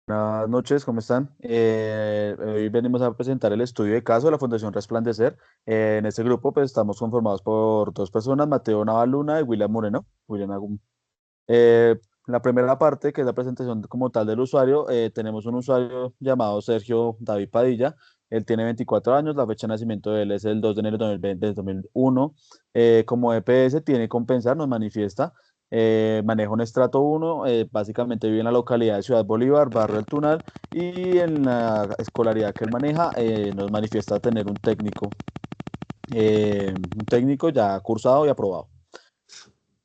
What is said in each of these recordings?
Buenas noches, ¿cómo están? Hoy venimos a presentar el estudio de caso de la Fundación Resplandecer. En este grupo pues estamos conformados por dos personas, Mateo Navaluna y William Moreno. La primera parte, que es la presentación como tal del usuario, tenemos un usuario llamado Sergio David Padilla. Él tiene 24 años, la fecha de nacimiento de él es el 2 de enero de 2020, del 2001. Como EPS tiene compensar, nos manifiesta. Maneja un estrato 1, básicamente vive en la localidad de Ciudad Bolívar, barrio El Tunal, y en la escolaridad que él maneja nos manifiesta tener un técnico ya cursado y aprobado.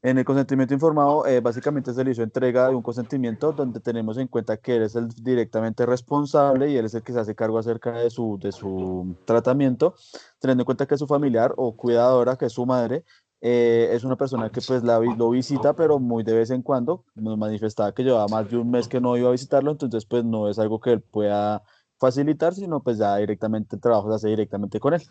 En el consentimiento informado, básicamente se le hizo entrega de un consentimiento donde tenemos en cuenta que él es el directamente responsable y él es el que se hace cargo acerca de su tratamiento, teniendo en cuenta que su familiar o cuidadora, que es su madre, es una persona que pues lo visita, pero muy de vez en cuando. Nos manifestaba que llevaba más de un mes que no iba a visitarlo, entonces pues no es algo que él pueda facilitar, sino pues ya directamente el trabajo se hace directamente con él.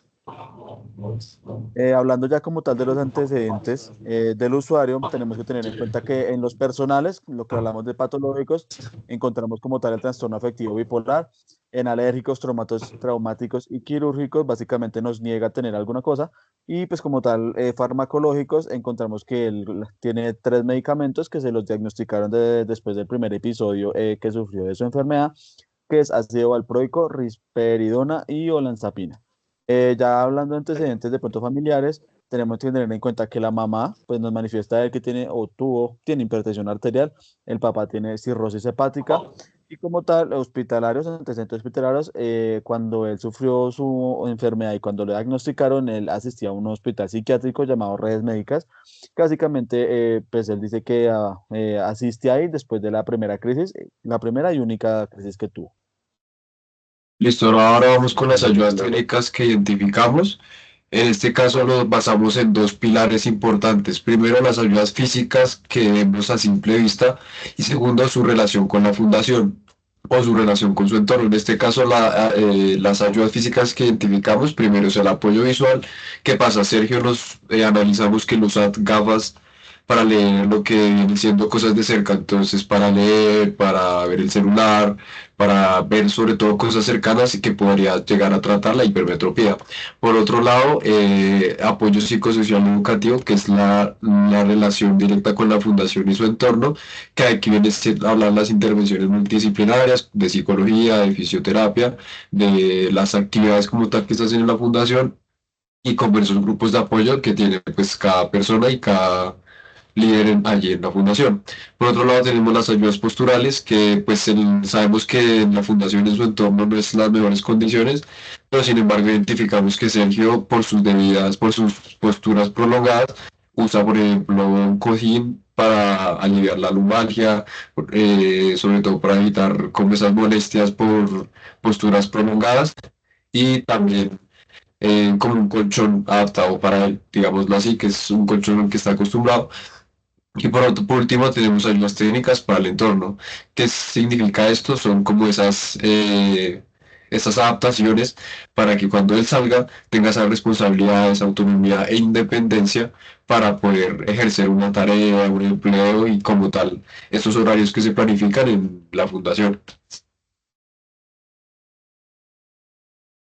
Hablando ya como tal de los antecedentes del usuario, tenemos que tener en cuenta que en los personales, lo que hablamos de patológicos, encontramos como tal el trastorno afectivo bipolar. En alérgicos, traumáticos y quirúrgicos, básicamente nos niega tener alguna cosa. Y pues como tal, farmacológicos, encontramos que él tiene tres medicamentos que se los diagnosticaron después del primer episodio que sufrió de su enfermedad, que es ácido valproico, risperidona y olanzapina. Ya hablando de antecedentes de pronto familiares, tenemos que tener en cuenta que la mamá pues nos manifiesta de que tiene o tiene hipertensión arterial, el papá tiene cirrosis hepática y como tal, hospitalarios, antecedentes hospitalarios, cuando él sufrió su enfermedad y cuando le diagnosticaron, él asistía a un hospital psiquiátrico llamado Redes Médicas, que básicamente pues él dice que asiste ahí después de la primera crisis, la primera y única crisis que tuvo. Listo, ahora vamos con las ayudas técnicas que identificamos. En este caso nos basamos en dos pilares importantes. Primero, las ayudas físicas que vemos a simple vista y segundo, su relación con la fundación o su relación con su entorno. En este caso, las ayudas físicas que identificamos, primero es el apoyo visual. ¿Qué pasa? Sergio, nos analizamos que él usa gafas para leer lo que vienen siendo cosas de cerca, entonces para leer, para ver el celular, para ver sobre todo cosas cercanas y que podría llegar a tratar la hipermetropía. Por otro lado, apoyo psicosocial educativo, que es la relación directa con la fundación y su entorno, que aquí viene a hablar las intervenciones multidisciplinarias de psicología, de fisioterapia, de las actividades como tal que se hacen en la fundación y con esos grupos de apoyo que tiene pues cada persona y cada líder allí en la fundación. Por otro lado, tenemos las ayudas posturales, que pues sabemos que en la fundación en su entorno no es las mejores condiciones, pero sin embargo identificamos que Sergio, por sus posturas prolongadas, usa, por ejemplo, un cojín para aliviar la lumbalgia, sobre todo para evitar como esas molestias por posturas prolongadas, y también como un colchón adaptado para él, digámoslo así, que es un colchón al que está acostumbrado. Y por último tenemos ayudas técnicas para el entorno. ¿Qué significa esto? Son como esas adaptaciones para que cuando él salga tenga esa responsabilidad, esa autonomía e independencia para poder ejercer una tarea, un empleo y como tal, esos horarios que se planifican en la fundación.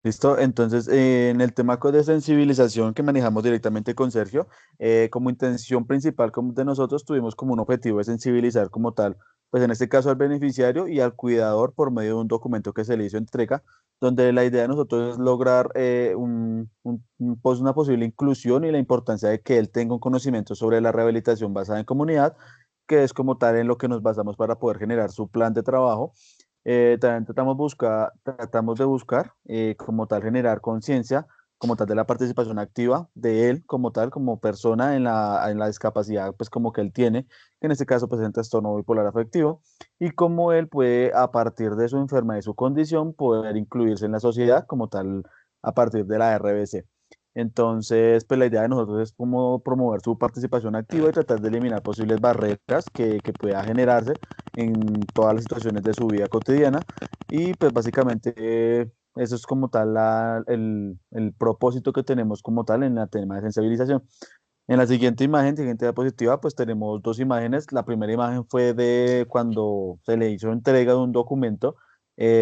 ¿Listo? Entonces, en el tema de sensibilización que manejamos directamente con Sergio, como intención principal de nosotros tuvimos como un objetivo de sensibilizar como tal, pues en este caso al beneficiario y al cuidador por medio de un documento que se le hizo entrega, donde la idea de nosotros es lograr pues una posible inclusión y la importancia de que él tenga un conocimiento sobre la rehabilitación basada en comunidad, que es como tal en lo que nos basamos para poder generar su plan de trabajo. También tratamos de buscar como tal generar conciencia como tal de la participación activa de él como tal, como persona en la discapacidad pues como que él tiene, que en este caso pues es el trastorno bipolar afectivo, y cómo él puede a partir de su enfermedad y su condición poder incluirse en la sociedad como tal a partir de la RBC. Entonces, pues la idea de nosotros es como promover su participación activa y tratar de eliminar posibles barreras que pueda generarse en todas las situaciones de su vida cotidiana. Y pues básicamente eso es como tal el propósito que tenemos como tal en el tema de sensibilización. En la siguiente imagen, siguiente diapositiva, pues tenemos dos imágenes. La primera imagen fue de cuando se le hizo entrega de un documento,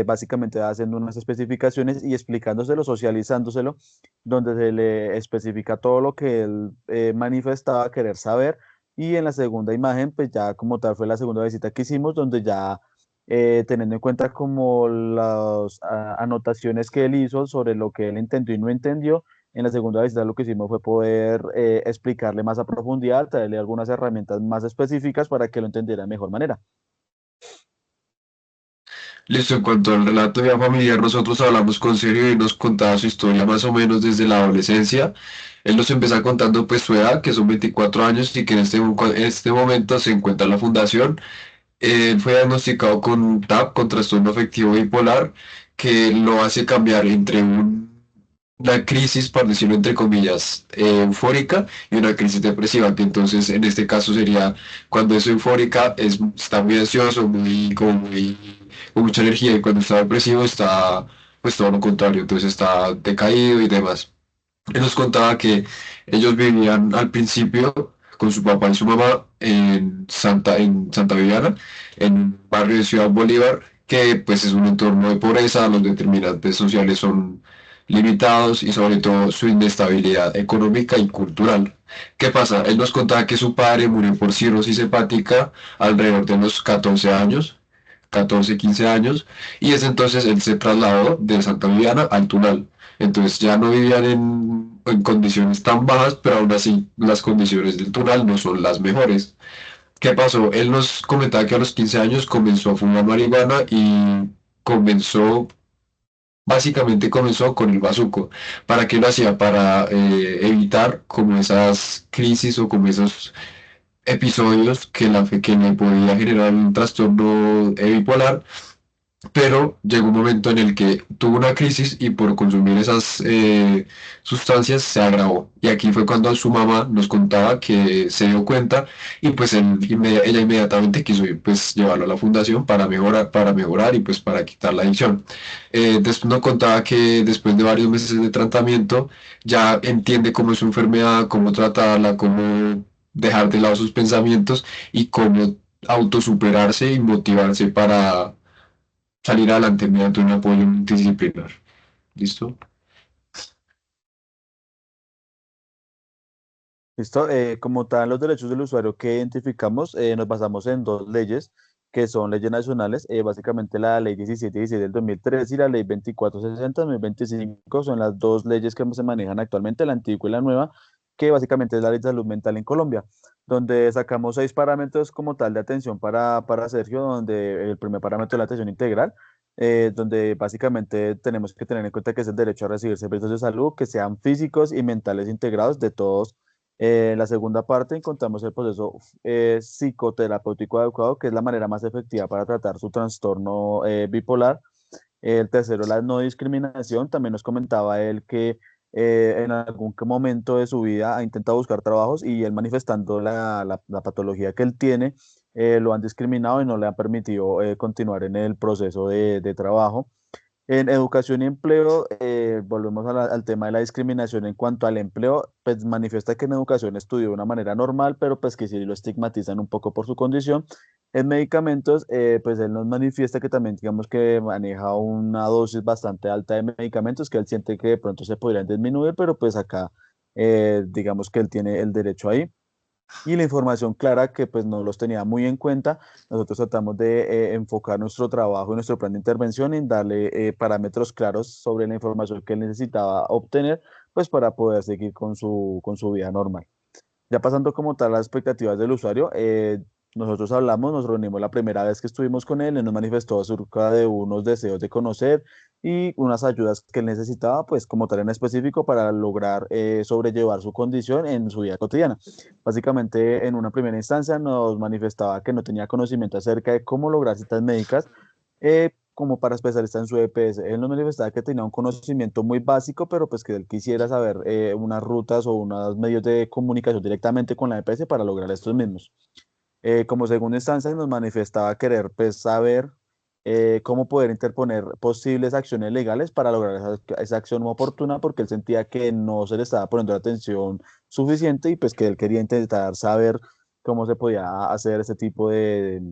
básicamente haciendo unas especificaciones y explicándoselo, socializándoselo, donde se le especifica todo lo que él manifestaba querer saber. Y en la segunda imagen, pues ya como tal fue la segunda visita que hicimos, donde ya teniendo en cuenta como las anotaciones que él hizo sobre lo que él entendió y no entendió, en la segunda visita lo que hicimos fue poder explicarle más a profundidad, traerle algunas herramientas más específicas para que lo entendiera de mejor manera. Listo, en cuanto al relato de la familiar, nosotros hablamos con Sergio y nos contaba su historia más o menos desde la adolescencia. Él nos empezó contando pues su edad, que son 24 años y que en este momento se encuentra en la fundación. Él fue diagnosticado con TAP, con trastorno afectivo bipolar, que lo hace cambiar entre una crisis, por decirlo entre comillas, eufórica y una crisis depresiva, que entonces en este caso sería cuando es eufórica, está muy ansioso, con mucha energía, y cuando está depresivo está pues todo lo contrario, entonces está decaído y demás. Él nos contaba que ellos vivían al principio con su papá y su mamá en Santa Viviana, en un barrio de Ciudad Bolívar, que pues es un entorno de pobreza, los determinantes sociales son limitados y sobre todo su inestabilidad económica y cultural. ¿Qué pasa? Él nos contaba que su padre murió por cirrosis hepática alrededor de los 14 años, 14 15 años, y es entonces él se trasladó de Santa Viviana al Tunal. Entonces ya no vivían en condiciones tan bajas, pero aún así las condiciones del Tunal no son las mejores. ¿Qué pasó? Él nos comentaba que a los 15 años comenzó a fumar marihuana y comenzó, básicamente comenzó con el bazuco. ¿Para qué lo hacía? Para evitar como esas crisis o como esos episodios que le podía generar un trastorno bipolar, pero llegó un momento en el que tuvo una crisis y por consumir esas sustancias se agravó. Y aquí fue cuando su mamá nos contaba que se dio cuenta y pues ella inmediatamente quiso pues llevarlo a la fundación para mejorar y pues para quitar la adicción. Después nos contaba que después de varios meses de tratamiento ya entiende cómo es su enfermedad, cómo tratarla, cómo dejar de lado sus pensamientos y cómo autosuperarse y motivarse para salir adelante mediante un apoyo multidisciplinar. ¿Listo? ¿Listo? Como tal, los derechos del usuario que identificamos, nos basamos en dos leyes, que son leyes nacionales, básicamente la ley 1716 del 2003 y la ley 2460 del 2025, son las dos leyes que se manejan actualmente, la antigua y la nueva, que básicamente es la ley de salud mental en Colombia, donde sacamos seis parámetros como tal de atención para Sergio, donde el primer parámetro es la atención integral, donde básicamente tenemos que tener en cuenta que es el derecho a recibir servicios de salud que sean físicos y mentales integrados de todos. En la segunda parte encontramos el proceso psicoterapéutico adecuado, que es la manera más efectiva para tratar su trastorno bipolar. El tercero, la no discriminación. También nos comentaba él que en algún momento de su vida ha intentado buscar trabajos y él manifestando la patología que él tiene, lo han discriminado y no le han permitido continuar en el proceso de trabajo. En educación y empleo, volvemos al tema de la discriminación en cuanto al empleo, pues manifiesta que en educación estudió de una manera normal, pero pues que sí lo estigmatizan un poco por su condición. En medicamentos, pues él nos manifiesta que también digamos que maneja una dosis bastante alta de medicamentos que él siente que de pronto se podrían disminuir, pero pues acá digamos que él tiene el derecho ahí y la información clara que pues no los tenía muy en cuenta. Nosotros tratamos de enfocar nuestro trabajo y nuestro plan de intervención en darle parámetros claros sobre la información que él necesitaba obtener, pues para poder seguir con su vida normal. Ya pasando como tal las expectativas del usuario, nosotros hablamos, nos reunimos la primera vez que estuvimos con él, él nos manifestó acerca de unos deseos de conocer y unas ayudas que él necesitaba, pues como tal en específico, para lograr sobrellevar su condición en su vida cotidiana. Básicamente, en una primera instancia nos manifestaba que no tenía conocimiento acerca de cómo lograr citas médicas, como para especialistas en su EPS. Él nos manifestaba que tenía un conocimiento muy básico, pero pues que él quisiera saber unas rutas o unos medios de comunicación directamente con la EPS para lograr estos mismos. Como segunda instancia nos manifestaba querer pues saber cómo poder interponer posibles acciones legales para lograr esa acción oportuna, porque él sentía que no se le estaba poniendo la atención suficiente y pues que él quería intentar saber cómo se podía hacer ese tipo de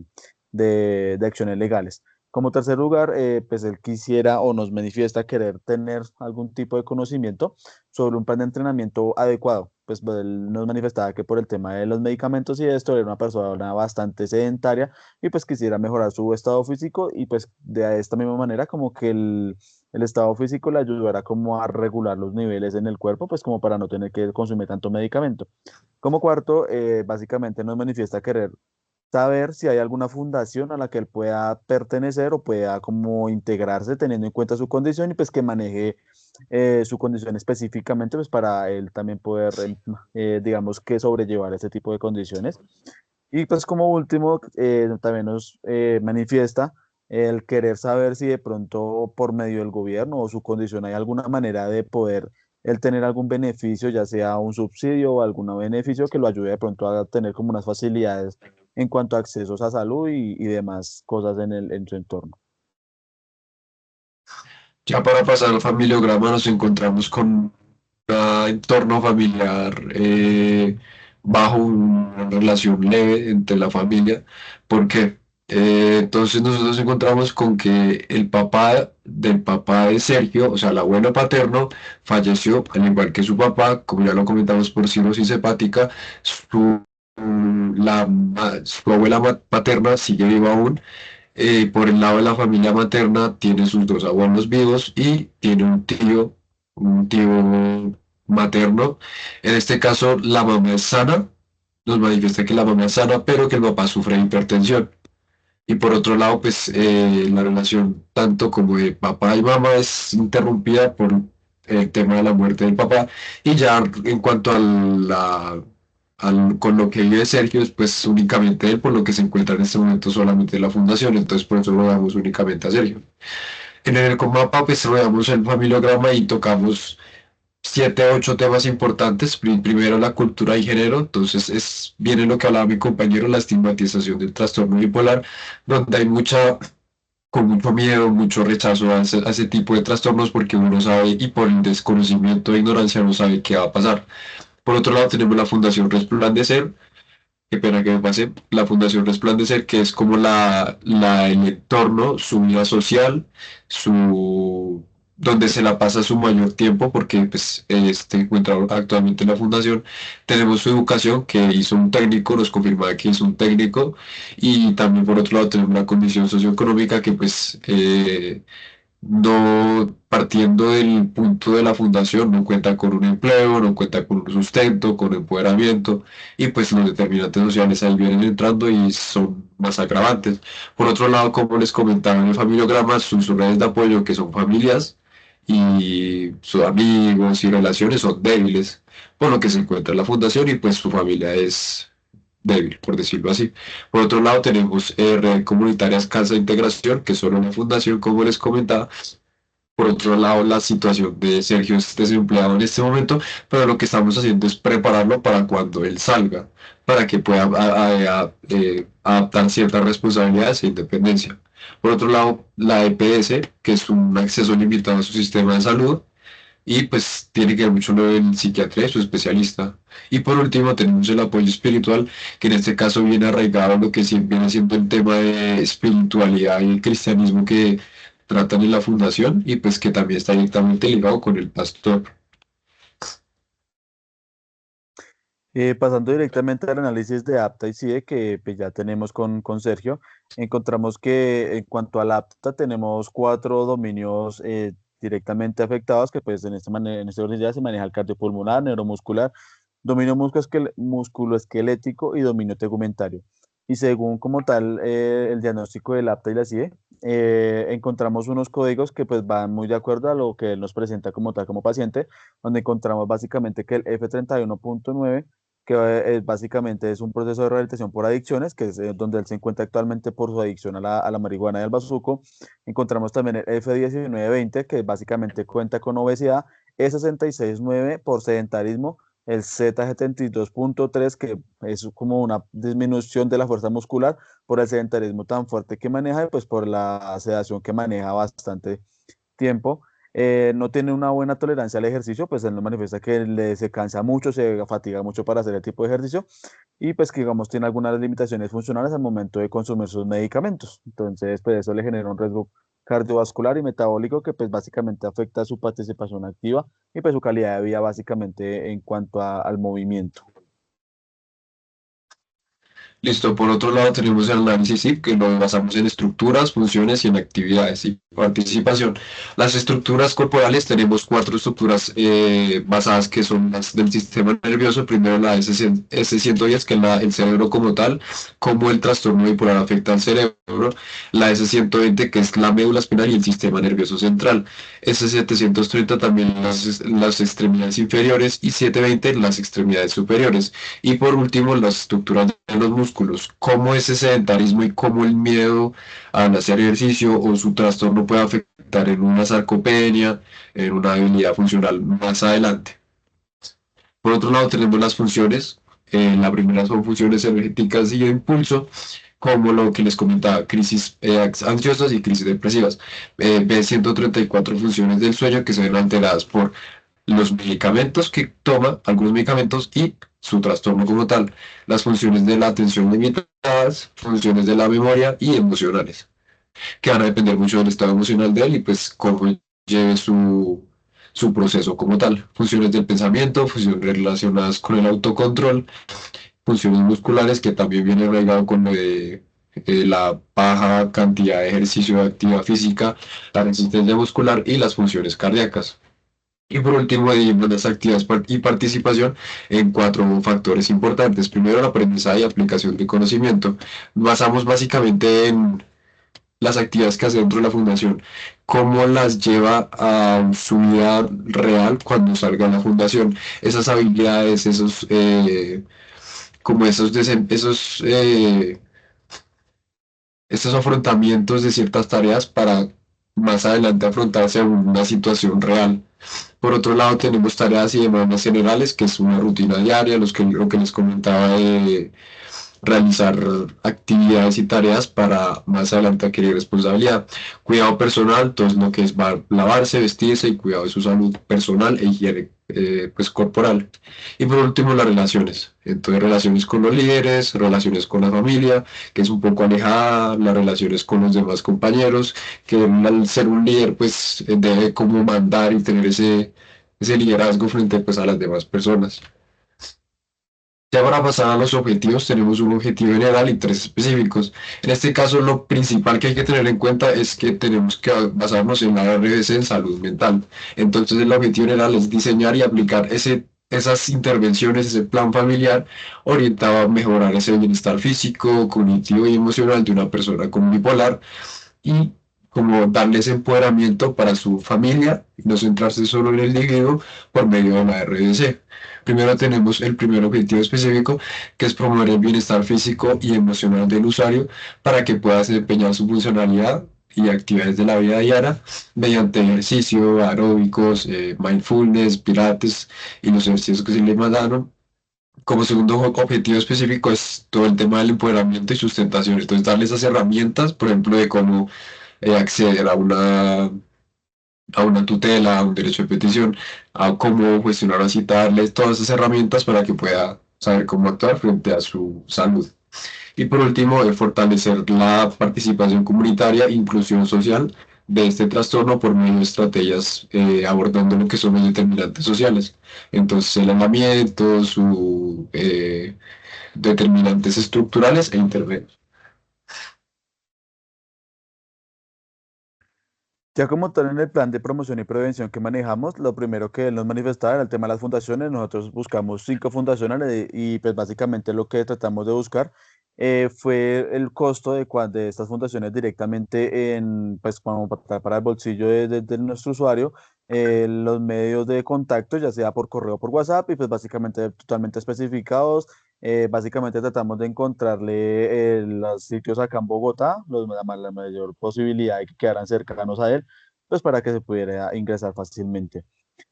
acciones legales. Como tercer lugar, pues él quisiera o nos manifiesta querer tener algún tipo de conocimiento sobre un plan de entrenamiento adecuado. Pues él nos manifestaba que por el tema de los medicamentos y esto, era una persona bastante sedentaria y pues quisiera mejorar su estado físico y pues de esta misma manera como que el estado físico le ayudará como a regular los niveles en el cuerpo, pues como para no tener que consumir tanto medicamento. Como cuarto, básicamente nos manifiesta querer saber si hay alguna fundación a la que él pueda pertenecer o pueda como integrarse teniendo en cuenta su condición y pues que maneje su condición específicamente pues para él también poder, digamos que sobrellevar ese tipo de condiciones. Y pues como último, también nos manifiesta el querer saber si de pronto por medio del gobierno o su condición hay alguna manera de poder el tener algún beneficio, ya sea un subsidio o algún beneficio que lo ayude de pronto a tener como unas facilidades en cuanto a accesos a salud y demás cosas en su entorno. Ya para pasar al familiograma nos encontramos con un entorno familiar bajo una relación leve entre la familia. ¿Por qué? Entonces nosotros nos encontramos con que el papá del papá de Sergio, o sea, el abuelo paterno, falleció, al igual que su papá, como ya lo comentamos por cirrosis hepática, su abuela paterna sigue viva aún. Por el lado de la familia materna tiene sus dos abuelos vivos y tiene un tío materno. En este caso, la mamá es sana, nos manifiesta que la mamá es sana, pero que el papá sufre de hipertensión. Y por otro lado, pues la relación tanto como de papá y mamá es interrumpida por el tema de la muerte del papá. Y ya en cuanto a con lo que vive Sergio, es pues únicamente él, por lo que se encuentra en este momento solamente la fundación. Entonces por eso lo damos únicamente a Sergio. En el Comapa, pues rodeamos el familiograma y tocamos 7, 8 temas importantes. Primero la cultura y género, entonces viene lo que hablaba mi compañero, la estigmatización del trastorno bipolar, donde hay con mucho miedo, mucho rechazo a ese tipo de trastornos porque uno no sabe y por el desconocimiento e ignorancia no sabe qué va a pasar. Por otro lado tenemos la Fundación Resplandecer, qué pena que me pase, la Fundación Resplandecer, que es como el entorno, su vida social, donde se la pasa su mayor tiempo, porque pues, se encuentra actualmente en la fundación. Tenemos su educación, que hizo un técnico, nos confirma que hizo un técnico, y también por otro lado tenemos la condición socioeconómica, que pues no, partiendo del punto de la fundación, no cuenta con un empleo, no cuenta con un sustento, con empoderamiento, y pues los determinantes sociales ahí vienen entrando y son más agravantes. Por otro lado, como les comentaba en el familiograma, sus redes de apoyo, que son familias y sus amigos y relaciones, son débiles, por lo que se encuentra en la fundación y pues su familia es débil, por decirlo así. Por otro lado, tenemos Red Comunitarias Casa de Integración, que es solo una fundación, como les comentaba. Por otro lado, la situación de Sergio es desempleado en este momento, pero lo que estamos haciendo es prepararlo para cuando él salga, para que pueda adaptar ciertas responsabilidades e independencia. Por otro lado, la EPS, que es un acceso limitado a su sistema de salud, y pues tiene que ver mucho lo del psiquiatra y su especialista. Y por último tenemos el apoyo espiritual, que en este caso viene arraigado a lo que viene siendo el tema de espiritualidad y el cristianismo que tratan en la fundación y pues que también está directamente ligado con el pastor. Pasando directamente al análisis de APTA y CIE que pues, ya tenemos con Sergio, encontramos que en cuanto al APTA tenemos cuatro dominios directamente afectados, que pues en este orden ya se maneja el cardiopulmonar, neuromuscular, dominio musculoesquelético y dominio tegumentario. Y según como tal el diagnóstico del APTA y la CIE, encontramos unos códigos que pues van muy de acuerdo a lo que él nos presenta como tal como paciente, donde encontramos básicamente que el F31.9 que básicamente es un proceso de rehabilitación por adicciones, que es donde él se encuentra actualmente por su adicción a la marihuana y al bazuco. Encontramos también el F1920, que básicamente cuenta con obesidad, E66.9 por sedentarismo, el Z72.3, que es como una disminución de la fuerza muscular por el sedentarismo tan fuerte que maneja y pues por la sedación que maneja bastante tiempo. No tiene una buena tolerancia al ejercicio, pues él nos manifiesta que se cansa mucho, se fatiga mucho para hacer el tipo de ejercicio y pues que digamos tiene algunas limitaciones funcionales al momento de consumir sus medicamentos. Entonces, pues eso le genera un riesgo cardiovascular y metabólico que pues básicamente afecta su participación activa y pues su calidad de vida básicamente en cuanto al movimiento. Listo, por otro lado tenemos el análisis SIP, que lo basamos en estructuras, funciones y en actividades y participación. Las estructuras corporales tenemos cuatro estructuras basadas que son las del sistema nervioso. Primero la S110, que es el cerebro como tal, cómo el trastorno bipolar afecta al cerebro. La S120, que es la médula espinal y el sistema nervioso central. S730 también las extremidades inferiores y 720 las extremidades superiores. Y por último, las estructuras de los músculos, cómo ese sedentarismo y cómo el miedo al hacer ejercicio o su trastorno puede afectar en una sarcopenia, en una debilidad funcional más adelante. Por otro lado, tenemos las funciones. La primera son funciones energéticas y de impulso, como lo que les comentaba, crisis ansiosas y crisis depresivas. Ve 134 funciones del sueño que se ven alteradas por los medicamentos que toma, algunos medicamentos y su trastorno como tal, las funciones de la atención limitadas, funciones de la memoria y emocionales, que van a depender mucho del estado emocional de él y pues cómo lleve su proceso como tal. Funciones del pensamiento, funciones relacionadas con el autocontrol, funciones musculares que también viene arraigado con lo de la baja cantidad de ejercicio de actividad física, la resistencia muscular y las funciones cardíacas. Y por último, dividimos las actividades y participación en cuatro factores importantes. Primero, la aprendizaje y aplicación de conocimiento. Basamos básicamente en las actividades que hace dentro de la fundación, cómo las lleva a su vida real cuando salga de la fundación. Esas habilidades, como estos afrontamientos de ciertas tareas para más adelante afrontarse a una situación real. Por otro lado, tenemos tareas y demandas generales, que es una rutina diaria, lo que les comentaba de realizar actividades y tareas para más adelante adquirir responsabilidad. Cuidado personal, todo lo que es lavarse, vestirse y cuidado de su salud personal e higiene pues, corporal. Y por último, las relaciones. Entonces, relaciones con los líderes, relaciones con la familia, que es un poco alejada, las relaciones con los demás compañeros, que al ser un líder, pues debe como mandar y tener ese liderazgo frente pues, a las demás personas. Ya para pasar a los objetivos, tenemos un objetivo general y tres específicos. En este caso, lo principal que hay que tener en cuenta es que tenemos que basarnos en la RBC en salud mental. Entonces, el objetivo general es diseñar y aplicar esas intervenciones, ese plan familiar orientado a mejorar ese bienestar físico, cognitivo y emocional de una persona con bipolar y como darles empoderamiento para su familia y no centrarse solo en el individuo por medio de la RDC. Primero tenemos el primer objetivo específico, que es promover el bienestar físico y emocional del usuario para que pueda desempeñar su funcionalidad y actividades de la vida diaria mediante ejercicio, aeróbicos, mindfulness, pilates y los ejercicios que se le mandaron. Como segundo objetivo específico es todo el tema del empoderamiento y sustentación. Entonces, darle esas herramientas, por ejemplo, de cómo acceder a una tutela, a un derecho de petición, a cómo gestionar o citarles, todas esas herramientas para que pueda saber cómo actuar frente a su salud. Y por último, fortalecer la participación comunitaria e inclusión social de este trastorno por medio de estrategias abordando lo que son los determinantes sociales. Entonces, el aislamiento, su determinantes estructurales e intervenios. Ya como tal en el plan de promoción y prevención que manejamos, lo primero que él nos manifestaba era el tema de las fundaciones. Nosotros buscamos 5 fundaciones y pues básicamente lo que tratamos de buscar fue el costo de estas fundaciones directamente en, pues como para el bolsillo de nuestro usuario, los medios de contacto, ya sea por correo o por WhatsApp, y pues básicamente totalmente especificados. Básicamente tratamos de encontrarle los sitios acá en Bogotá, la mayor posibilidad de que quedaran cercanos a él, pues para que se pudiera ingresar fácilmente.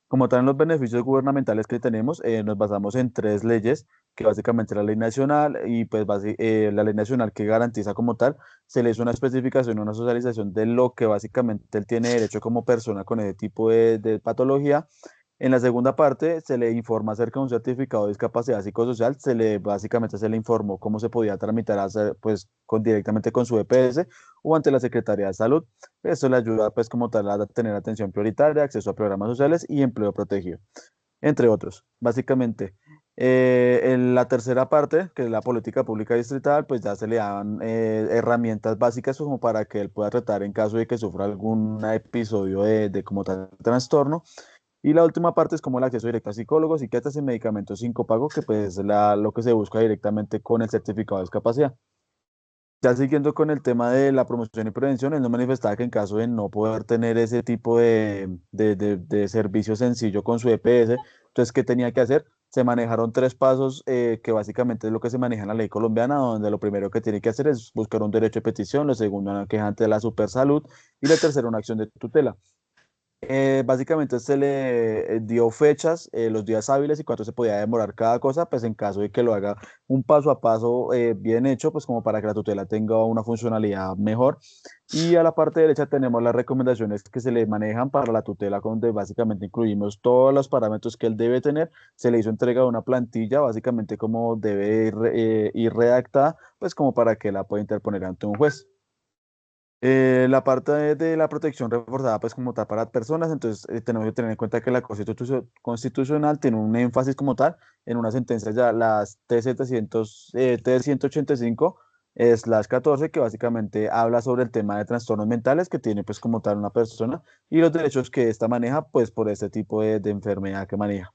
Como tal, en los beneficios gubernamentales que tenemos, nos basamos en tres leyes, que básicamente la ley nacional y pues la ley nacional que garantiza como tal, se le hizo una especificación, una socialización de lo que básicamente él tiene derecho como persona con ese tipo de patología. En la segunda parte se le informa acerca de un certificado de discapacidad psicosocial, básicamente se le informó cómo se podía tramitar pues, directamente con su EPS o ante la Secretaría de Salud. Esto le ayuda pues como tal a tener atención prioritaria, acceso a programas sociales y empleo protegido, entre otros. Básicamente, en la tercera parte, que es la política pública distrital, pues ya se le dan herramientas básicas como para que él pueda tratar en caso de que sufra algún episodio de como tal trastorno. Y la última parte es como el acceso directo a psicólogos, psiquiatras y medicamentos sin copago, que pues es lo que se busca directamente con el certificado de discapacidad. Ya siguiendo con el tema de la promoción y prevención, él nos manifestaba que en caso de no poder tener ese tipo de servicio sencillo con su EPS, entonces, ¿qué tenía que hacer? Se manejaron tres pasos que básicamente es lo que se maneja en la ley colombiana, donde lo primero que tiene que hacer es buscar un derecho de petición, lo segundo una queja ante la Supersalud y la tercera una acción de tutela. Básicamente se le dio fechas, los días hábiles y cuánto se podía demorar cada cosa, pues en caso de que lo haga un paso a paso bien hecho, pues como para que la tutela tenga una funcionalidad mejor. Y a la parte derecha tenemos las recomendaciones que se le manejan para la tutela, donde básicamente incluimos todos los parámetros que él debe tener. Se le hizo entrega de una plantilla, básicamente como debe ir redactada, pues como para que la pueda interponer ante un juez. La parte de la protección reforzada, pues como tal para personas, entonces tenemos que tener en cuenta que la Constitución Constitucional tiene un énfasis como tal en una sentencia ya, las T700, T185 las 14 que básicamente habla sobre el tema de trastornos mentales que tiene pues como tal una persona y los derechos que ésta maneja pues por este tipo de enfermedad que maneja.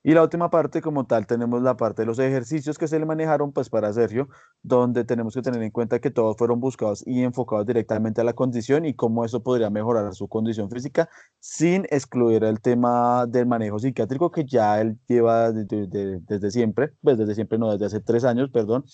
Y la última parte, como tal, tenemos la parte de los ejercicios que se le manejaron pues para Sergio, donde tenemos que tener en cuenta que todos fueron buscados y enfocados directamente a la condición y cómo eso podría mejorar su condición física sin excluir el tema del manejo psiquiátrico que ya él lleva desde siempre, pues desde siempre no, desde hace 3 años, perdón.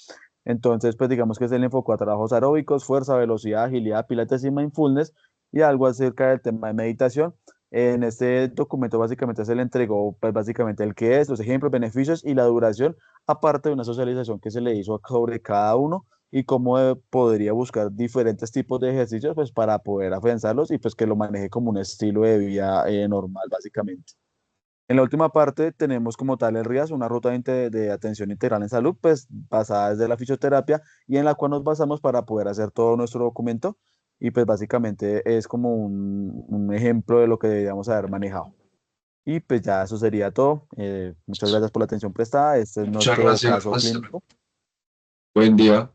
Entonces, pues digamos que se le enfocó a trabajos aeróbicos, fuerza, velocidad, agilidad, pilates y mindfulness y algo acerca del tema de meditación. En este documento básicamente se le entregó pues básicamente el qué es, los ejemplos, beneficios y la duración, aparte de una socialización que se le hizo sobre cada uno y cómo podría buscar diferentes tipos de ejercicios pues para poder afianzarlos y pues que lo maneje como un estilo de vida normal básicamente. En la última parte tenemos como tal el RIAS, una ruta de atención integral en salud, pues basada desde la fisioterapia y en la cual nos basamos para poder hacer todo nuestro documento y pues básicamente es como un ejemplo de lo que deberíamos haber manejado. Y pues ya eso sería todo. Muchas gracias por la atención prestada. Este es Muchas nuestro gracias. caso clínico. Buen día.